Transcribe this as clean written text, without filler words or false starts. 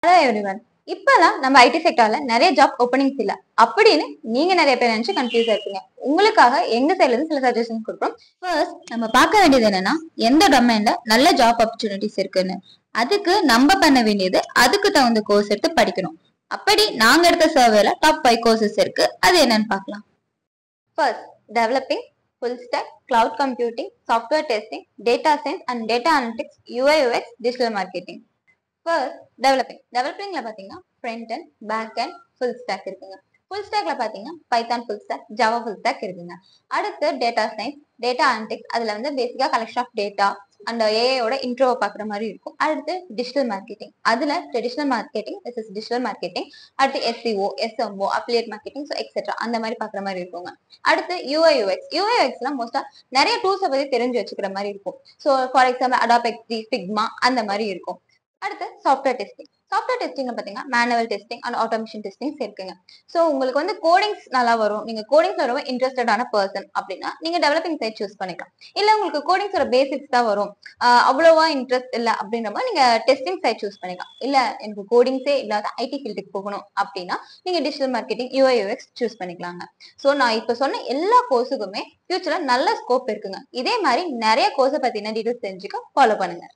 Hello everyone. இப்பெல்லாம் நம்ம ID செக்டார்ல நிறைய ஜாப் ஓப்பனிங்ஸ் இல்ல அப்படின்னு நீங்க நிறைய பேர் நினைச்சு கன்ஃபியூஸ் இருப்பீங்க. உங்களுக்காக எங்க சைட்ல இருந்து சில சஜஷன்ஸ் கொடுக்குறோம். ஃபர்ஸ்ட் நம்ம பார்க்க வேண்டியது என்னன்னா, எந்த டொமைன்ல நல்ல ஜாப் ஆப்பர்ச்சுனிட்டிஸ் இருக்குன்னு. அதுக்கு நம்ம பண்ண வேண்டியது அதுக்கு தகுந்த கோர்ஸ் எடுத்து படிக்கணும். அப்படி நாங்க எடுத்த சர்வேல டாப் 5 கோர்சஸ் இருக்கு. அது என்னன்னு பார்க்கலாம். First, developing full stack, cloud computing, software testing, data science and data analytics, UI UX, digital marketing. First, டெவலப்பிங்ல பாத்தீங்கன்னா front and back and full stack இருக்குங்க. ஃபுல் ஸ்டாக்ல பாத்தீங்கன்னா python full stack, Java full stack இருக்குங்க. அடுத்து data science, data analytics, அதுல வந்து பேசிக்கா கலெக்ஷன் ஆஃப் டேட்டா அந்த ஏஐயோட இன்ட்ரோவை பாக்குற மாதிரி இருக்கும். அடுத்து டிஜிட்டல் மார்க்கெட்டிங், அதுல ட்ரெடிஷனல் மார்க்கெட்டிங் டிஜிட்டல் மார்க்கெட்டிங், அடுத்து SEO, SMO, affiliate marketing, so etcetera அந்த மாதிரி பாக்குற மாதிரி இருக்குங்க. அடுத்து யூஐ யூஎக்ஸ்லாம் மோஸ்டா நிறைய டூல்ஸை பத்தி தெரிஞ்சு வச்சுக்கிற மாதிரி இருக்கும். So for example Adobe XD, Figma அந்த மாதிரி இருக்கும். அடுத்து சாஃப்ட்வேர் டெஸ்டிங்ல பாத்தீங்கன்னா manual testing and automation testing இருக்குங்க. ஸோ உங்களுக்கு வந்து கோடிங்ஸ் நல்லா வரும், நீங்க கோடிங்ஸ்ல ரொம்ப இன்ட்ரெஸ்டடான பர்சன் அப்படின்னா நீங்க டெவலப்பிங் சைட் சூஸ் பண்ணிக்கலாம். இல்ல உங்களுக்கு கோடிங்ஸோட பேசிக்ஸ் தான் வரும், அவ்வளவா இன்ட்ரெஸ்ட் இல்ல அப்படின்ற மாதிரி நீங்க டெஸ்டிங் சைட் சூஸ் பண்ணிக்கலாம். இல்ல எனக்கு கோடிங்ஸே இல்லாத ஐடி ஃபீல்டுக்கு போகணும் அப்படின்னா நீங்க digital marketing, UI UX choose பண்ணிக்கலாங்க. ஸோ நான் இப்ப சொன்ன எல்லா கோர்ஸுக்குமே ஃபியூச்சர்ல நல்ல ஸ்கோப் இருக்குங்க. இதே மாதிரி நிறைய கோர்ஸை பத்தின டீடைல்ஸ் தெரிஞ்சுக்க ஃபாலோ பண்ணுங்க.